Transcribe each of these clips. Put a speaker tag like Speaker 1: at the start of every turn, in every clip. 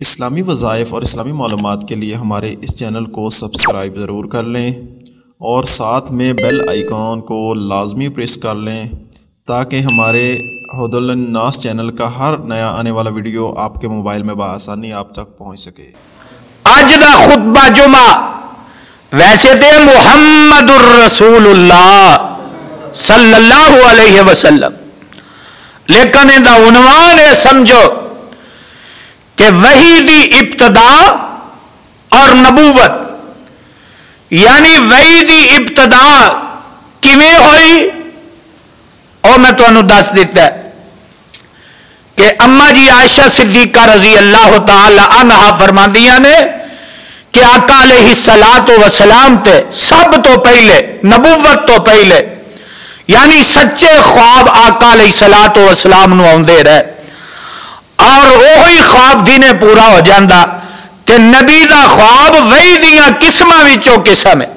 Speaker 1: اسلامی وظائف اور اسلامی معلومات کے لیے ہمارے اس چینل کو سبسکرائب ضرور کر لیں اور ساتھ میں بیل آئیکن کو لازمی پریس کر لیں تاکہ ہمارے ہدی للناس چینل کا ہر نیا آنے والا ویڈیو آپ کے موبائل میں بآسانی آپ تک پہنچ سکے۔
Speaker 2: اج دا خطبہ جمعہ ویسے تے محمد الرسول اللہ صلی اللہ علیہ وسلم، لیکن دا عنوان ہے سمجھو کہ وحی دی ابتدا اور نبوت، یعنی وحی دی ابتدا کیویں ہوئی اور میں تمہیں دس دیتا ہے کہ اما جی عائشہ صدیقہ رضی اللہ تعالی عنہا فرماندیاں نے کہ آقا علیہ الصلوۃ والسلام تے سب تو پہلے، نبوت تو پہلے، یعنی سچے خواب آقا علیہ الصلوۃ والسلام نو آندے رہے اور وہی خواب دینے پورا ہو جاندہ کہ نبی دا خواب وہی دیاں قسماں وچوں قسم ہے،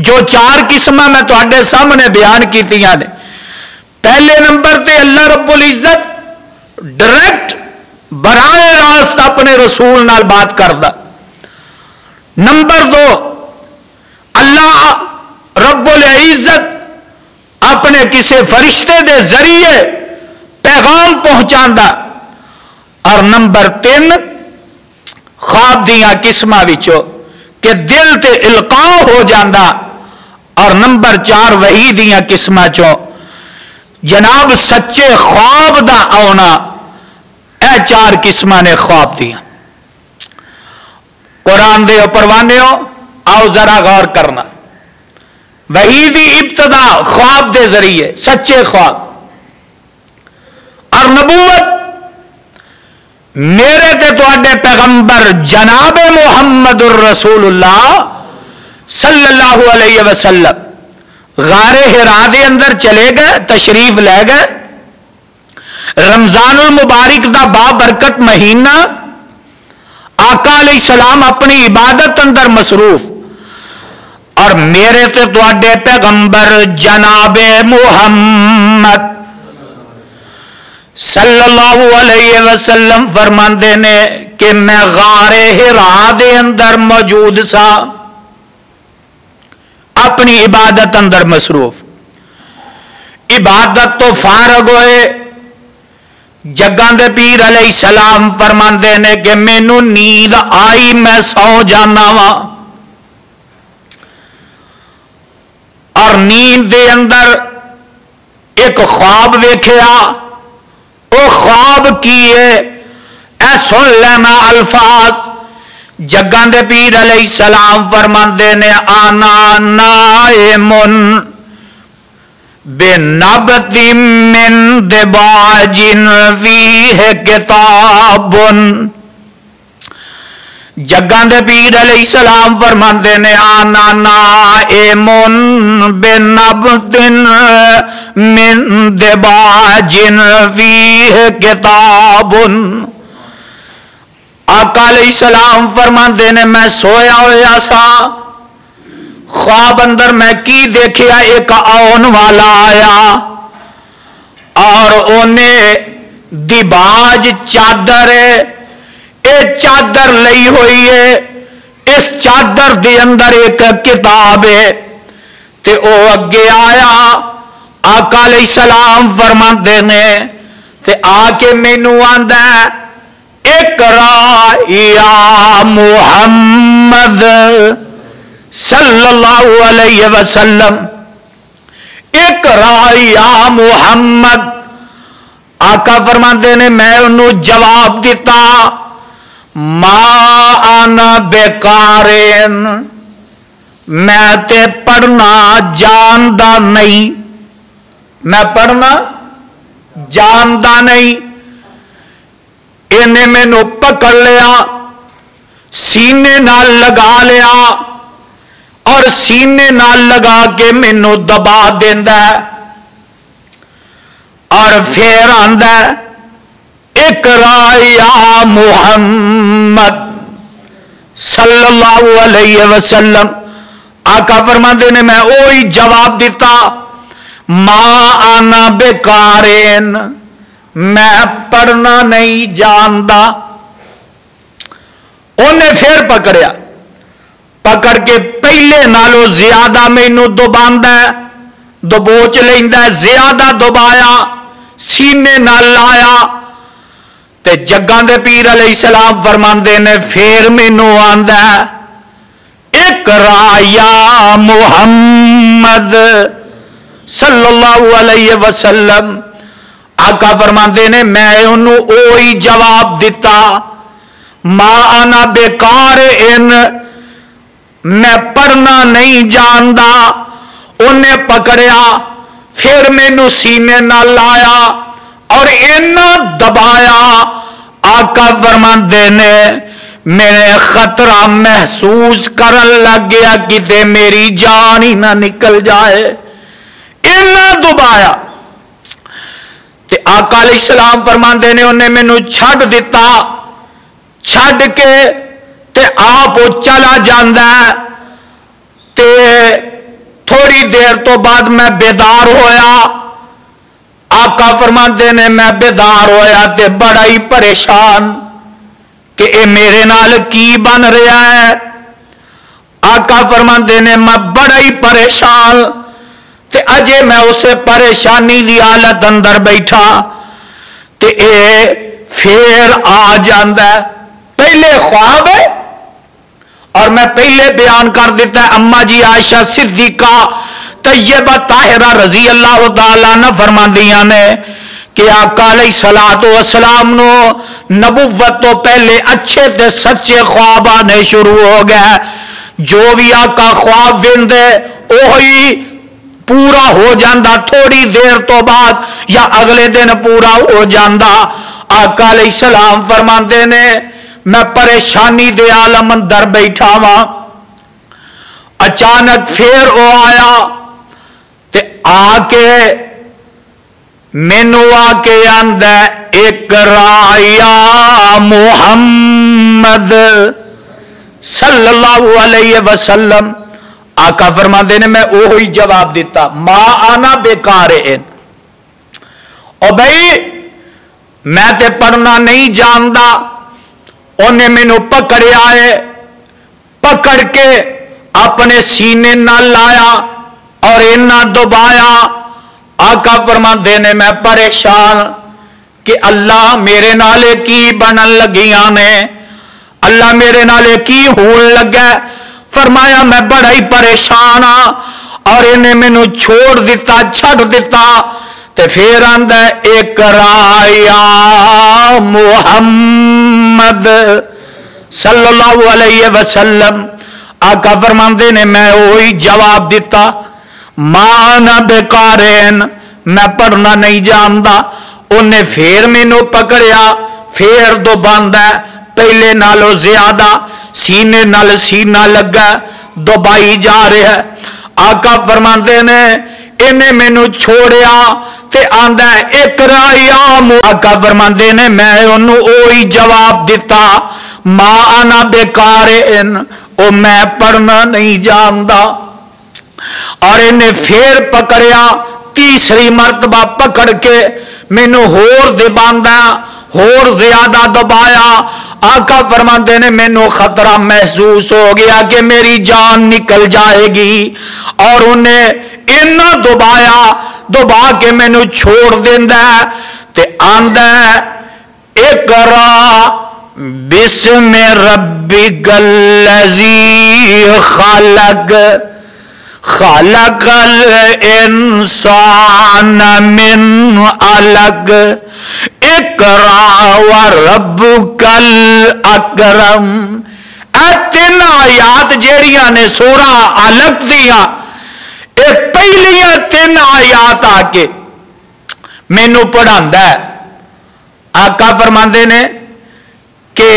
Speaker 2: جو چار قسماں میں تواڈے سامنے بیان کیتیاں نے۔ پہلے نمبر تے اللہ رب العزت ڈائریکٹ براہ راست اپنے رسول نال بات کردا۔ نمبر دو، اللہ رب العزت اپنے کسی فرشتے دے ذریعے پیغام پہنچاندا۔ اور نمبر تین، خواب دیاں قسماں وچوں کہ دل تے القاء ہو جاندا۔ اور نمبر چار، وحی دیاں قسماں چوں جناب سچے خواب دا آنا۔ اے چار قسماں نے خواب دیاں۔ قرآن دے پروانے ہو، آؤ ذرا غور کرنا۔ وحی دی ابتدا خواب دے ذریعے، سچے خواب، اور نبوت میرے تے تواڈے پیغمبر جناب محمد الرسول اللہ صلی اللہ علیہ وسلم غار حرا دے اندر چلے گئے، تشریف لے گئے۔ رمضان المبارک دا بابرکت مہینہ، آقا علیہ السلام اپنی عبادت اندر مصروف، اور میرے تے تواڈے پیغمبر جناب محمد صلی اللہ علیہ وسلم فرماندے نے کہ میں غار حرا دے اندر موجود سا، اپنی عبادت اندر مصروف۔ عبادت تو فارغ ہوئے، جگاں دے پیر علیہ السلام فرماندے نے کہ مینوں نیند آئی، میں سو جانا وا، اور نیند دے اندر ایک خواب ویکھیا۔ وہ خواب کی ہے، اے سن لینا الفاظ۔ جگاں دے پیر علیہ السلام فرماندے نے آنا نائمن بنبت من دباج فیہ کتاب۔ جگاں دے پیر علیہ السلام فرماندے نے آنا نائمن بنبت من دباج فیہ کتاب۔ آقا علیہ السلام فرماندے نے میں سویا ہویا سا، خواب اندر میں کی دیکھیا، ایک آن والا آیا اور اونے دباج چادر ہے، اے چادر لئی ہوئی ہے، اس چادر دے اندر ایک کتاب ہے، تے او اگے آیا۔ آقا علیہ السلام فرماندے نے تے آ کے مینوں آندا ہے اقرا یا محمد صلی اللہ علیہ وسلم، اقرا یا محمد۔ آقا فرماندے نے میں انہوں جواب دیتا ما انا بیکارین، میں تے پڑھنا جاندا نہیں، میں پڑھنا جاندا نہیں۔ انہیں مینوں پکڑ لیا، سینے نال لگا لیا اور سینے نال لگا کے مینوں دبا دیندا ہے، اور پھر آندا ہے اقرا یا محمد صلی اللہ علیہ وسلم۔ آقا فرماندے نے میں وہی جواب دیتا ما انا بیکارین، میں پڑھنا نہیں جاندا۔ انہیں پھر پکڑیا، پکڑ کے پہلے نالوں زیادہ مینوں دباندا ہے، دبوچ لیندا ہے، زیادہ دبایا، سینے نال لایا تے جگاں دے پیر علیہ السلام فرماندے نے پھر مینوں آندا ہے اقرا یا محمد صلی اللہ علیہ وسلم۔ آقا فرماندے نے میں انہوں اوہی جواب دیتا، ما انا بیکار ان، میں پڑھنا نہیں جاندا۔ انہیں پکڑیا، پھر مینوں سینے نہ لایا اور اینا دبایا، آقا فرماندے نے میں خطرہ محسوس کرن لگ گیا کہ میری جان ہی نہ نکل جائے، اینا دبایا تے آقا علیہ السلام فرماندے نے انہیں مینوں چھڈ دیتا، چھڈ کے تے آپ چلا جاندا ہے تے تھوڑی دیر تو بعد میں بیدار ہویا۔ آقا فرماندے نے میں بیدار ہویا تے بڑا ہی پریشان کہ اے میرے نال کی بن رہا ہے۔ آقا فرماندے نے میں بڑا ہی پریشان تے اجے میں اسے پریشانی دی حالت اندر بیٹھا تے اے پھر آ جاندا ہے۔ پہلے خواب ہے اور میں پہلے بیان کر دیتا ہے، اما جی عائشہ صدیقہ طیبہ طاہرہ رضی اللہ تعالیٰ عنہ فرماندیاں نے کہ آقا علیہ الصلوۃ والسلام نو نبوت تو پہلے اچھے تے سچے خواب آنے شروع ہو گئے، جو بھی آقا خواب ویندے وہی پورا ہو جاندہ، تھوڑی دیر تو بعد یا اگلے دن پورا ہو جاندہ۔ آقا علیہ السلام فرماندے نے میں پریشانی دے عالم اندر بیٹھا ہاں، اچانک پھر وہ آیا تے آ کے مینوں آ کے آندا اقرا یا محمد صلی اللہ علیہ وسلم۔ آقا فرماندے نے میں وہی جواب دیتا، ما آنا بیکار ان، او بھائی میں تے پڑھنا نہیں جاندا۔ انہیں مینوں پکڑیا ہے، پکڑ کے اپنے سینے نہ لایا اور اینا دبایا۔ آقا فرماندے نے میں پریشان کہ اللہ میرے نالے کی بنن لگیاں نے، اللہ میرے نالے کی ہون لگا۔ فرمایا میں بڑا ہی پریشان ہاں اور انہیں مینوں چھوڑ دیتا، چھڈ دیتا تے پھر آندا اقرا یا محمد صلی اللہ علیہ وسلم۔ آقا فرماندے نے میں وہی جواب دیتا، ما انا بیکارین، میں پڑھنا نہیں جاندا۔ انہیں پھر مینوں پکڑیا، پھر دباندا، پہلے نالوں زیادہ سینے نال سینہ لگا، دبائی جا رہا ہے۔ آقا فرماندے نے انہیں مینوں چھوڑیا تے آندا اقرا یا آقا فرماندے نے میں انہوں وہی جواب دیتا، ما انا بیکارین، او میں پڑھنا نہیں جاندا۔ اور انہیں پھر پکڑیا، تیسری مرتبہ پکڑ کے مینوں ہور دباندا، ہور زیادہ دبایا۔ آقا فرماندے نے مینوں خطرہ محسوس ہو گیا کہ میری جان نکل جائے گی، اور انہیں اینا دبایا، دبا کے مینوں چھوڑ دیندا تے آندا اقرا بسم ربک الذی خلق، خلق الانسان من علق، اقرا وربک الاکرم۔ اے تین آیات جیڑیاں نے سورہ علق دیاں، اے پہلیاں تین آیات آ کے مینوں پڑھاندا ہے۔ آقا فرماندے نے کہ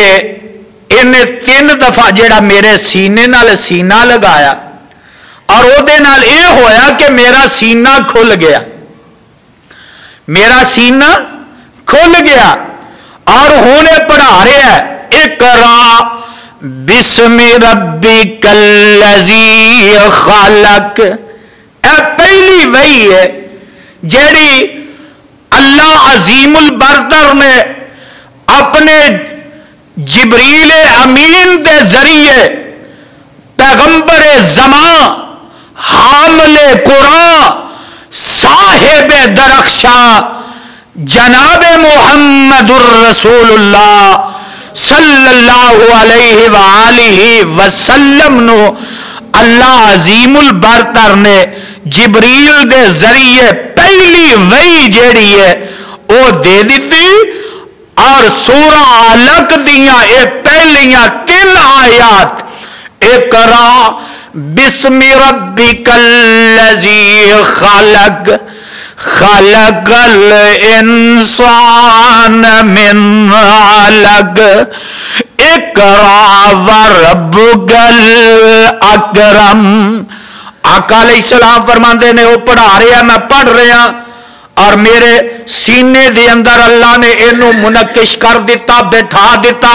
Speaker 2: انہیں 3 دفعہ جیڑا میرے سینے نال سینہ لگایا اور او دے نال اے ہویا کہ میرا سینہ کھل گیا، میرا سینہ کھل گیا، اور ہونے پڑھا رہے ہے اقرا بسم ربک الذی خلق۔ اے پہلی وحی ہے جیڑی اللہ عظیم البرتر نے اپنے جبریل امین دے ذریعے پیغمبر زمان حامل قرآن صاحب درخشاں جناب محمد الرسول اللہ صلی اللہ علیہ وآلہ وسلم نو اللہ عظیم البرتر نے جبریل دے ذریعے پہلی وحی جیڑی ہے وہ دے دیتی، اور سورہ علق دیاں اے پہلیاں 3 آیات اقرا بسم ربک الذی خلق خلق الانسان من علق اقرا وربک الاکرم۔ آقا علیہ السلام فرماندے نے وہ پڑھا رہے ہیں، میں پڑھ رہا اور میرے سینے دے اندر اللہ نے اینو منقش کر دیتا، بٹھا دیتا،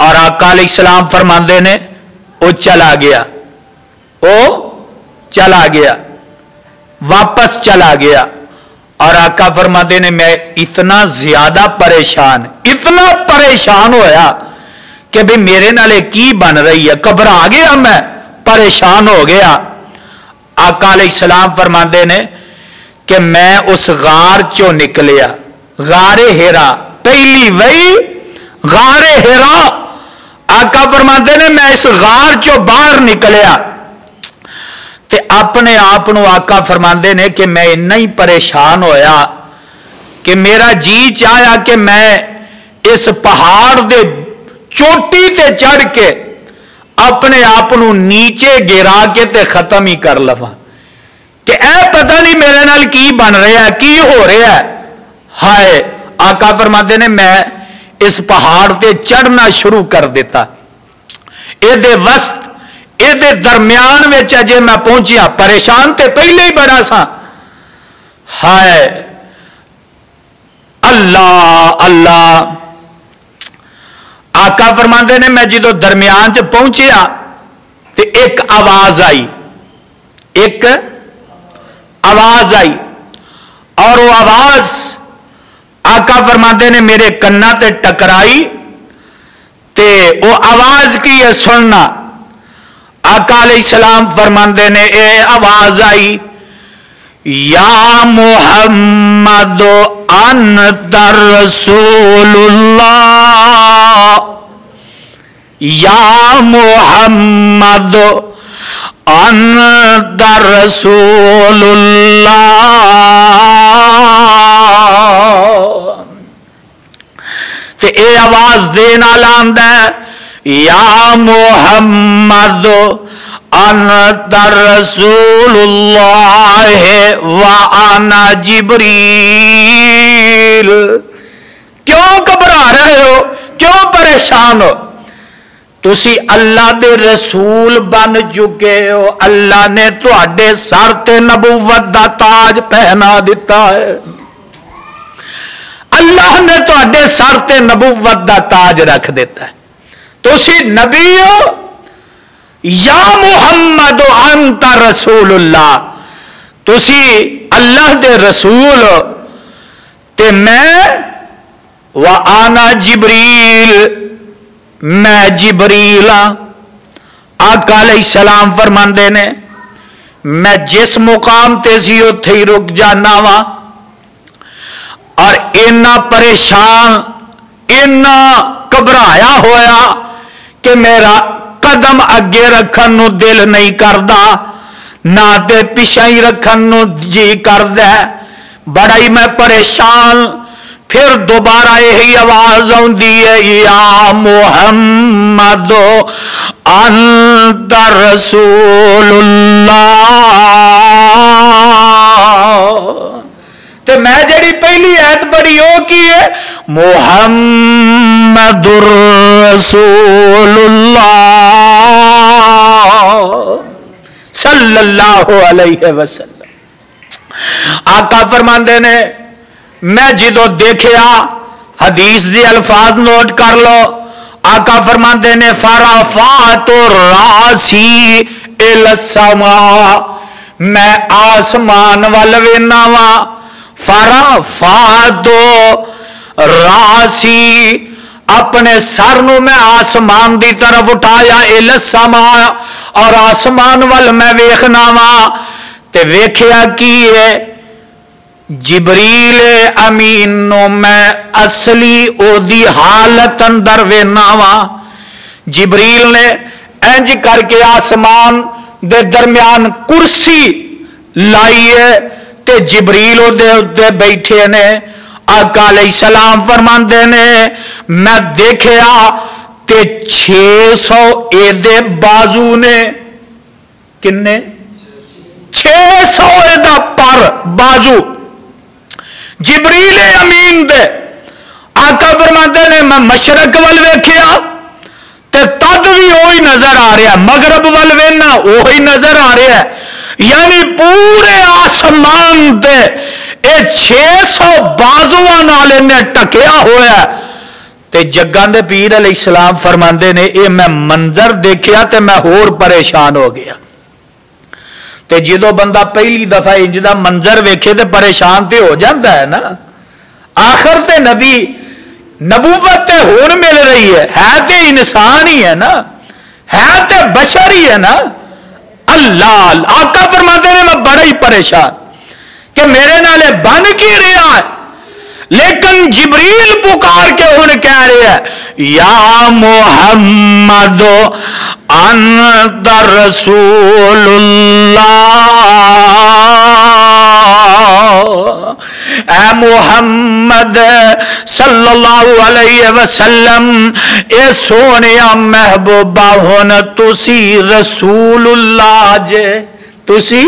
Speaker 2: اور آقا علیہ السلام فرماندے نے وہ چلا گیا، وہ چلا گیا، واپس چلا گیا۔ اور آقا فرماندے نے میں اتنا زیادہ پریشان، اتنا پریشان ہویا کہ بھی میرے نالے کی بن رہی ہے، گھبرا گیا، میں پریشان ہو گیا۔ آقا علیہ السلام فرماندے نے کہ میں اس غار چوں نکلیا، غار ہیرا، پہلی وحی غار ہیرا۔ آقا فرماندے نے میں اس غار چوں باہر نکلیا تے اپنے آپ نو آقا فرماندے نے کہ میں اتنا ہی پریشان ہویا کہ میرا جی چاہیا کہ میں اس پہاڑ دے چوٹی تے چڑھ کے اپنے آپ نو نیچے گرا کے تے ختم ہی کر لواں کہ اے پتہ نہیں میرے نال کی بن رہا ہے، کی ہو رہا ہے۔ ہائے، آقا فرماتے نے میں اس پہاڑ تے چڑھنا شروع کر دیتا، اے دے وسط اے دے درمیان وچ اجے میں پہنچیا، پریشان تے پہلے ہی بڑا سا۔ ہائے اللہ اللہ، آقا فرماتے نے میں جدو درمیان چ پہنچیا تے ایک آواز آئی، ایک آواز آئی، اور وہ آواز آقا فرماتے نے میرے کنا تے ٹکرائی تے وہ آواز کی ہے سننا۔ آقا علیہ السلام فرماتے نے اے آواز آئی، یا محمد انت رسول اللہ، یا محمد انت رسول اللہ۔ تے اے آواز دینا لاندہ ہے، یا محمد انت رسول اللہ وانا جبریل۔ کیوں گھبرا رہے ہو، کیوں پریشان ہو؟ تسی اللہ دے رسول بن چکے ہو، اللہ نے تواڈے سر تے نبوت دا تاج پہنا دیتا ہے، اللہ نے تواڈے سر تے نبوت دا تاج رکھ دیتا ہے، تسی نبی ہو۔ یا محمد انت رسول اللہ، تسی اللہ دے رسول ہو تے میں وانا جبریل، میں جبریل ہاں۔ آقا علیہ السلام فرماندے نے میں جس مقام تے سی اوتھے ہی رک جانا وا، اور اینا پریشان اینا گھبرایا ہویا کہ میرا قدم اگے رکھن نو دل نہیں کردا، نہ تے پیچھے ہی رکھن نو جی کردا، بڑا ہی میں پریشان۔ پھر دوبارہ یہی آواز آندی ہے، یا محمد انت رسول اللہ۔ تے میں جڑی پہلی آیت پڑھی وہ کی ہے، محمد رسول اللہ صلی اللہ علیہ وسلم۔ آقا فرماندے نے میں جدو دیکھیا، حدیث دی الفاظ نوٹ کر لو، آقا فرماندے نے فرفعت راسی الی السماء، میں آسمان ول وینا وا، فرفعت راسی، اپنے سر نو میں آسمان دی طرف اٹھایا السما اور آسمان وال میں ویکھنا وا تے ویکھیا کی ہے جبریل امین نو میں اصلی او دی حالت اندر وینا وا جبریل نے انج کر کے آسمان دے درمیان کرسی لائی ہے تے جبریل او دے اتے بیٹھے نے آقا علیہ السلام فرماندے نے میں دیکھیا تے 600 اے دے بازو نے کنے 600 اے دا پر بازو جبریل امین دے آقا فرماندے نے میں مشرق وال ویکھیا تے تد بھی وہی نظر آ رہا ہے مغرب وال وینا وہی نظر آ رہا ہے یعنی پورے آسمان دے اے 600 بازواں نال نے ٹکیا ہوا ہے تے جگاں دے پیر علیہ السلام فرماندے نے اے میں منظر دیکھیا تے میں ہور پریشان ہو گیا تے جدوں بندہ پہلی دفعہ انج دا منظر ویکھے تے پریشان تے ہو جاندا ہے نا آخر تے نبی نبوت تے ہون مل رہی ہے تے انسان ہی ہے نا ہے تے بشر ہی ہے نا اللہ آقا فرماتے ہیں میں بڑا ہی پریشان کہ میرے نالے بن کی رہا ہے لیکن جبریل پکار کے ہن کہہ رہے ہیں یا محمد انت رسول اللہ اے محمد صلی اللہ علیہ وسلم اے سونیا محبوبہ ہن تسی رسول اللہ جے تسی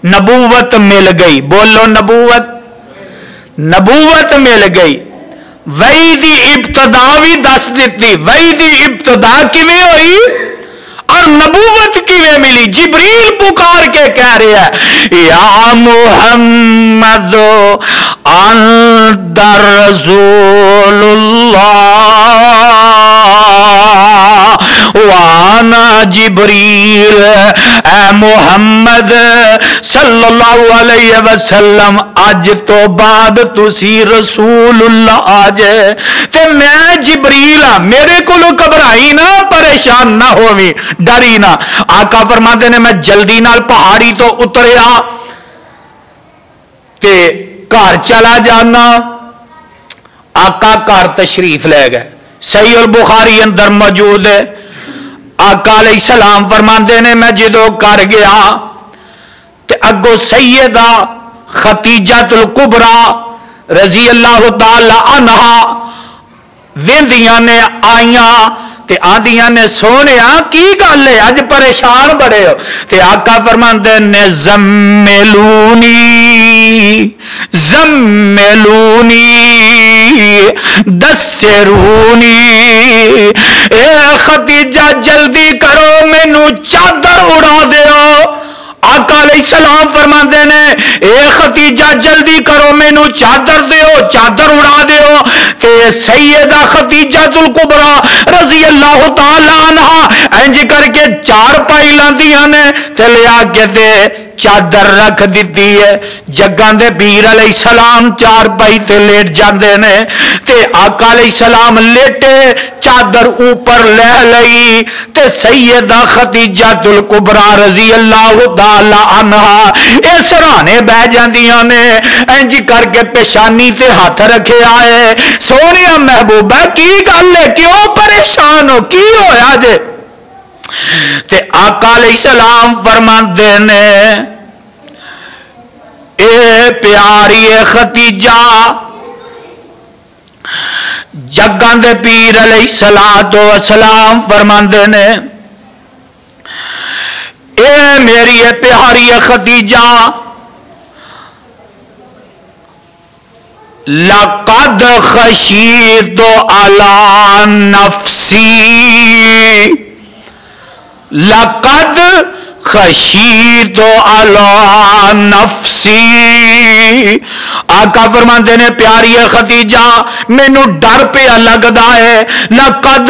Speaker 2: نبوت مل گئی بولو نبوت مل گئی وحی دی ابتدا بھی دس دیتی وحی دی ابتدا کیویں ہوئی اور نبوت کیویں ملی جبریل پکار کے کہہ رہا ہے یا محمد انت رسول اللہ وانا جبریل اے محمد صلی اللہ علیہ وسلم اج تو بعد تسی رسول اللہ آجے تے میں جبریل ہاں میرے کو گھبرائی نہ پریشان نہ ہووی ڈری نہ آقا فرماتے نے میں جلدی نال پہاڑی تو اتریا تے گھر چلا جانا آقا گھر تشریف لے گئے صحیح البخاری اندر موجود ہے آقا علیہ السلام فرماندے نے میں جدو کر گیا تے اگو سیدہ خدیجہ الکبریٰ رضی اللہ تعالی عنہا ویندیاں نے آئیاں تے آندیاں نے سونیا کی گل ہے اج پریشان بڑے ہو تے آقا فرماندے نے زملونی دسرونی اے خدیجہ جلدی کرو مینوں چادر اڑا دیو آقا علیہ السلام فرماندے نے اے خدیجہ جلدی کرو مینوں چادر دیو چادر اڑا دیو تے سیدہ خدیجہ الکبریٰ رضی اللہ تعالی عنہا انج کر کے چار پائی لاندیاں نے تے لیا کے دے چادر رکھ دیتی ہے جگاں دے پیر علیہ السلام چار پائی تے لیٹ جاندے نے تے آقا علیہ السلام لیٹے چادر اوپر لے لئی تے سیدہ خدیجہ الکبریٰ رضی اللہ تعالی عنہا اے سرانے بہ جاندیاں نے انج کر کے پیشانی تے ہاتھ رکھے آئے سونیا محبوبہ کی گل ہے کیوں پریشان ہو کی ہویا جے تے آقا علیہ السلام فرماندے نے اے پیاری خدیجہ جگاں دے پیر علیہ السلام فرماندے نے اے میری پیاری خدیجہ لقد خشیت علی نفسی لقد خشیت علی نفسی آقا فرماتے نے پیاری خدیجہ مینوں ڈر پیا لگدا ہے لقد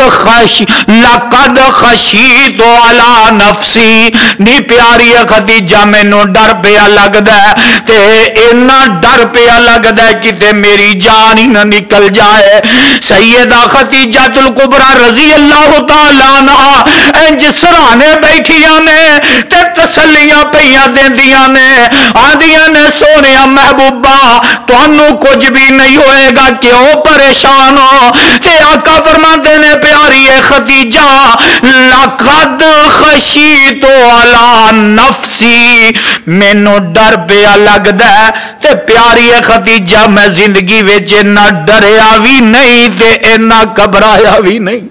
Speaker 2: خشیت علی نفسی نی پیاری خدیجہ مینوں ڈر پیا لگدا ہے تے اینا ڈر پیا لگدا ہے کہ میری جان ہی نہ نکل جائے سیدہ خدیجہ الکبریٰ رضی اللہ تعالی عنہا انج سرانے بیٹھیاں نے تے تسلیاں پیاں دیندیاں نے آندیاں نے سونیا محبوبہ تانوں کچھ بھی نہیں ہوئے گا کیوں پریشان ہو تے آقا فرماتے نے پیاری خدیجہ لقد خشیت علی نفسی مینوں ڈر پیا لگدا ہے تے پیاری خدیجہ میں زندگی وچ نہ ڈریا بھی نہیں تے اینا گھبرایا بھی نہیں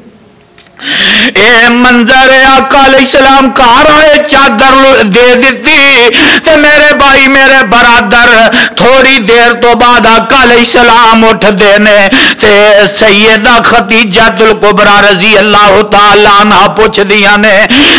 Speaker 2: اے منظر آقا علیہ السلام گھر آئے چادر دے دیتی تے میرے بھائی میرے برادر تھوڑی دیر تو بعد آقا علیہ السلام اٹھ دینے تے سیدہ خدیجہ الکبریٰ رضی اللہ تعالی عنہ پوچھ دیا نے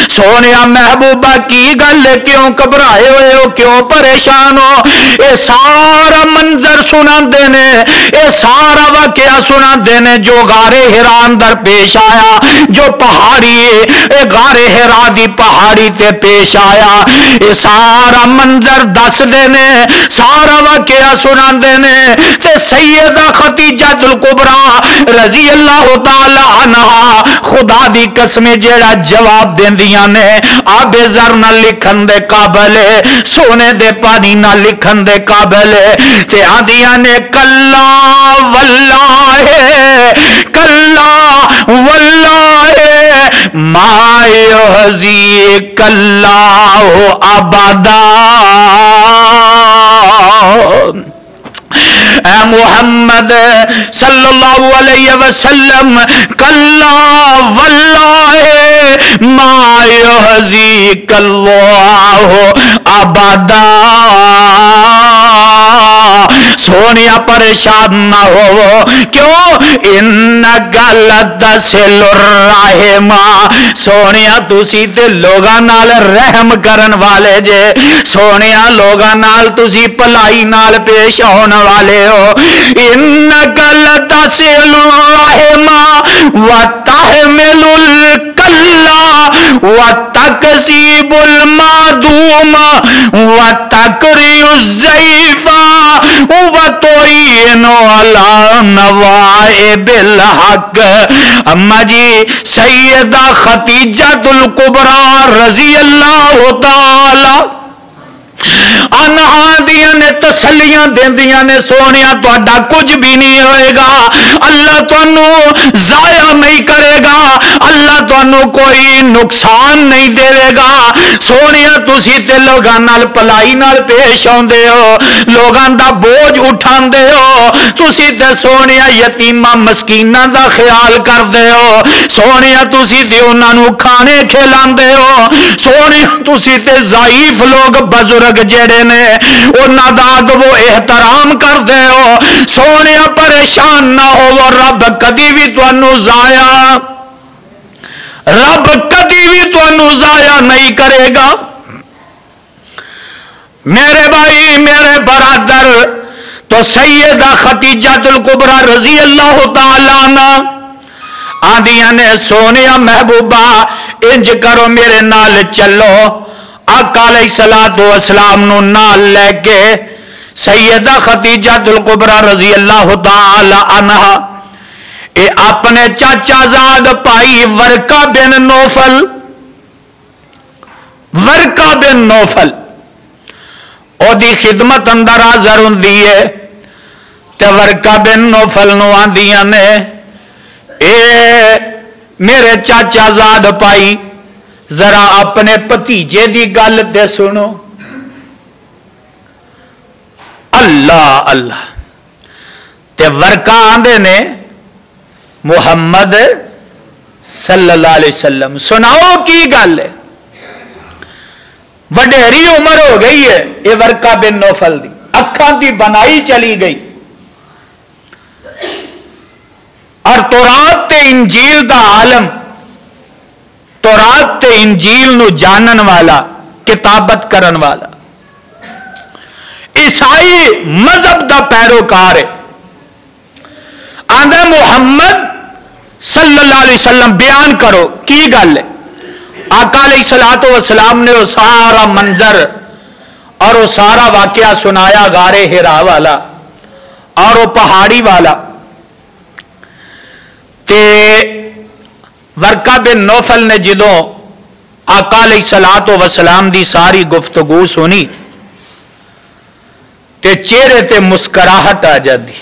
Speaker 2: سونیا محبوبہ کی گل کیوں گھبرائے ہوئے ہو کیوں پریشان ہو اے سارا منظر سنا دینے اے سارا واقعہ سنا دینے جو غار حرا اندر پیش آیا جو پہاڑی اے غار حرا دی پہاڑی تے پیش آیا اے سارا منظر دس دینے سارا واقعہ سنا دینے تے سیدہ خدیجہ الکبریٰ رضی اللہ تعالی عنہا خدا دی قسم جیڑا جواب دیندیاں نے آب زر نہ لکھن دے قابل سونے دے پانی نہ لکھن دے قابل تے آدیاں نے کلا واللہ ما یحزیک اللہ ابدا اے محمد صلی اللہ علیہ وسلم کلا واللہ ما یحزیک اللہ ابدا سونیا پریشان نہ ہو کیوں انک لتصل الرحم سونیا تسی تے لوگاں نال رحم کرن والے جے سونیا لوگاں نال تسی پلائی نال پیش آن والے ہو انک لتصل الرحم وتحمل الکلا وتکسب المعدوم وتقری الضعیف وتعین علی نوائب الحق اما جی سیدہ خدیجہ الکبریٰ رضی اللہ تعالی انہا دیاں نے تسلیاں دیندیاں نے سونیا تہاڈا کچھ بھی نہیں ہوئے گا اللہ تانوں ضائع نہیں کرے گا اللہ تانوں کوئی نقصان نہیں دے گا سونیا تسی تے لوگاں نال پلائی نال پیش آندے ہو لوگاں دا بوجھ اٹھاندے ہو تسی تے سونیا یتیماں مسکیناں دا خیال کردے ہو سونیا تسی تے انہاں نوں کھانے کھلاندے ہو سونیا تسی تے ضعیف لوگ بزرگ جڑے نے انہاں دا ادب و احترام کردے ہو سونیا پریشان نہ ہو رب کدی بھی تانوں ضائع نہیں کرے گا میرے بھائی میرے برادر تو سیدہ خدیجہ الکبریٰ رضی اللہ تعالی عنہ آدیاں نے سونیا محبوبہ انج کرو میرے نال چلو آقا علیہ الصلوۃ والسلام نو نال لے کے سیدہ خدیجہ الکبریٰ رضی اللہ تعالی عنہا اے اپنے چاچا زاد پائی ورقہ بن نوفل او دی خدمت اندر حاضر ہوندی ہے تے ورقہ بن نوفل نو آندیاں نے اے میرے چاچا زاد پائی ذرا اپنے بھتیجے دی گل تے سنو اللہ اللہ تے ورقہ آندے نے محمد صلی اللہ علیہ وسلم سناؤ کی گل ہے وڈیری عمر ہو گئی ہے یہ ورقہ بن نوفل دی اکھاں دی بنائی چلی گئی اور تورات تے انجیل دا عالم تورات تے انجیل نو جانن والا کتابت کرن والا عیسائی مذہب دا پیروکار ہے، آندا محمد صلی اللہ علیہ وسلم بیان کرو کی گل ہے۔ آقا علیہ الصلوۃ والسلام نے وہ سارا منظر اور وہ سارا واقعہ سنایا، غار حرا والا اور وہ پہاڑی والا۔ تے ورقہ بن نوفل نے جدوں آقا علیہ الصلوۃ والسلام دی ساری گفتگو سنی تے چہرے تے مسکراہٹ آ جاتی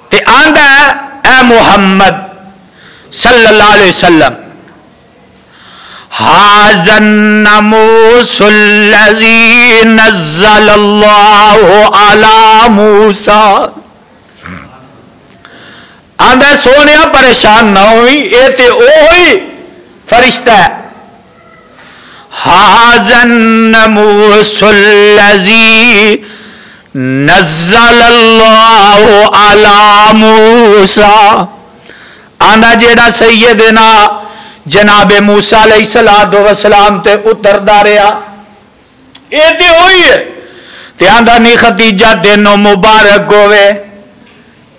Speaker 2: تے آندا ہے اے محمد صلی اللہ علیہ وسلم، ھذا الناموس الذی نزل اللہ علی موسیٰ۔ آندا سونیا پریشان نہ ہوئی، اے تے اوہی فرشتہ ہے۔ ھذا الناموس الذی نزل اللہ علی موسیٰ۔ آندا جیڑا سیدنا جناب موسیٰ علیہ الصلوۃ والسلام تے اتردا رہیا، اے تے ہوئی ہے۔ تے آندا نی ختیجہ تینوں مبارک ہوئے،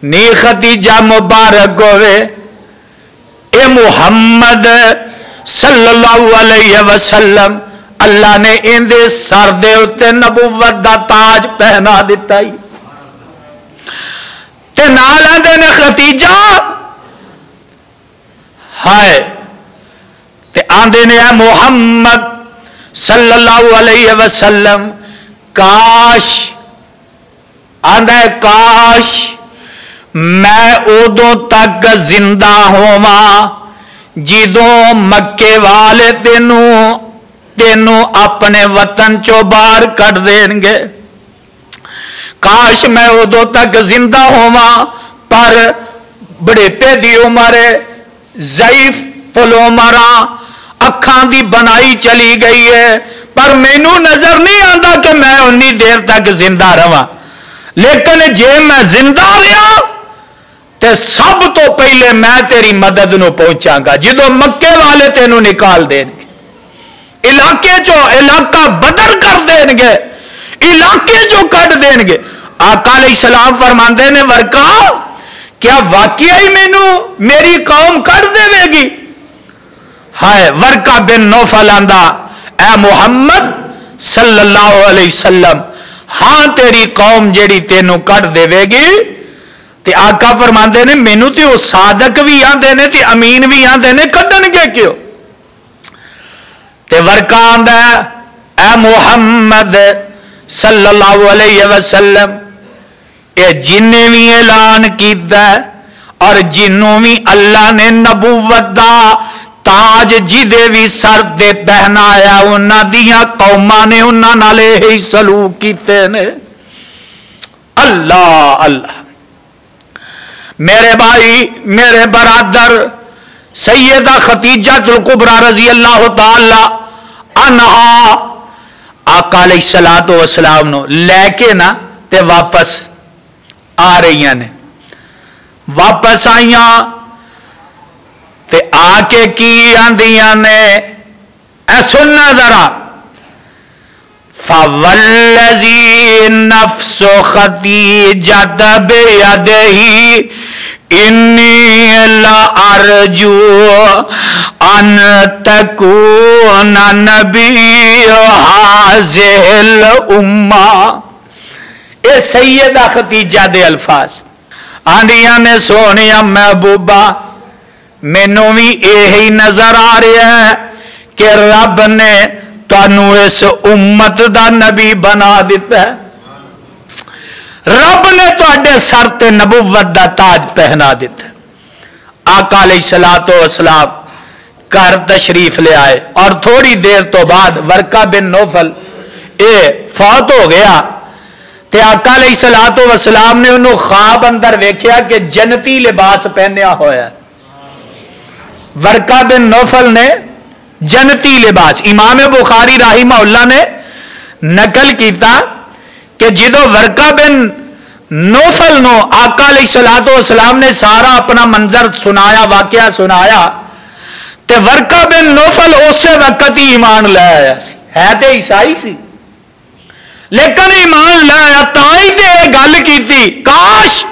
Speaker 2: نی ختیجہ مبارک ہوئے، اے محمد صلی اللہ علیہ وسلم اللہ نے اندے سر دے اتے نبوت دا تاج پہنا دیتا ہی۔ تے نال آندے نے ختیجہ ہائے، تے آندے نے اے محمد صلی اللہ علیہ وسلم کاش، آندہ ہے کاش میں ادوں تک زندہ ہوواں جدوں مکے والے تینوں اپنے وطن چو باہر کٹ دیں گے۔ کاش میں ادوں تک زندہ ہوواں، پر بڑھیپے دی عمر ضعیف فلومراں اکھاں دی بنائی چلی گئی ہے، پر مینوں نظر نہیں آندا کہ میں انی دیر تک زندہ رہواں۔ لیکن جے میں زندہ رہا تے سب تو پہلے میں تیری مدد نو پہنچاں گا جدو مکے والے تینوں نکال دیں گے، علاقے چو علاقہ بدر کر دیں گے، علاقے چو کٹ دیں گے۔ آقا علیہ السلام فرماندے نے ورقا کیا واقعی مینوں میری قوم کٹ دے گی؟ ہائے ورقہ بن نوفل آندا اے محمد صلی اللہ علیہ وسلم، ہاں تیری قوم جیڑی تینوں کٹ دے گی۔ تے آقا فرماندے نے مینوں تے وہ صادق بھی آندے نے تے امین بھی آندے نے، کڈن گے کیوں؟ تے ورقہ آندا اے محمد صلی اللہ علیہ وسلم، اے جن بھی اعلان کیتا ہے اور جنوں بھی اللہ نے نبوت دا تاج جدے بھی سر دے پہنایا انہاں دیاں قوماں نے انہاں نال ہی سلوک کیتے نے۔ اللہ اللہ، میرے بھائی میرے برادر سیدہ خدیجہ الکبریٰ رضی اللہ تعالی عنہا آقا علیہ الصلوۃ والسلام نو لے کے نا تے واپس آ رہی نے، واپس آئیاں تے آ کے کی آندیاں نے، اے سننا ذرا، فَوَالَّذِي نَفْسُ خَدِیجَةَ بِیَدِهِ إِنِّی لَأَرْجُو أَن تَکُونَ نَبِیُّ هَذِهِ الْأُمَّةِ۔ اے سیدہ خدیجہ دے الفاظ آندیاں نے سونیا محبوبہ مینوں بھی یہی نظر آ رہا ہے کہ رب نے تانوں اس امت دا نبی بنا دیتا ہے، رب نے تواڈے سر تے نبوت دا تاج پہنا دیتا ہے۔ آقا علیہ الصلوۃ والسلام گھر تشریف لے آئے اور تھوڑی دیر تو بعد ورقہ بن نوفل فوت ہو گیا تے آقا علیہ الصلوۃ والسلام نے انہوں خواب اندر ویکھیا کہ جنتی لباس پہنیا ہویا ہے۔ ورقہ بن نوفل نے جنتی لباس، امام بخاری رحمہ اللہ نے نقل کیتا کہ جدو ورقہ بن نوفل نو آقا علیہ الصلوۃ والسلام نے سارا اپنا منظر سنایا، واقعہ سنایا تے ورقہ بن نوفل اسے وقت ہی ایمان لے آیا سی، ہے تے عیسائی سی، لیکن ایمان لایا تائی تے گل کی کاش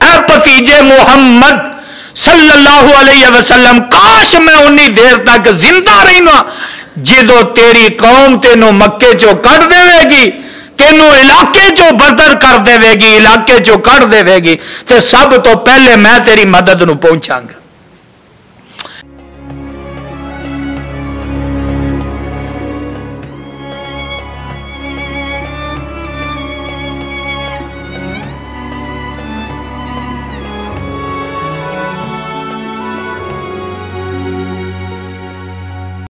Speaker 2: اے بھتیجے محمد صلی اللہ علیہ وسلم کاش میں انی دیر تک زندہ رہنا جدو تیری قوم تینوں مکے چو کٹ دے گی، تینوں علاقے چو بدر کر دے گی، علاقے چو کٹ دے گی، تے سب تو پہلے میں تیری مدد نو پہنچاں گا۔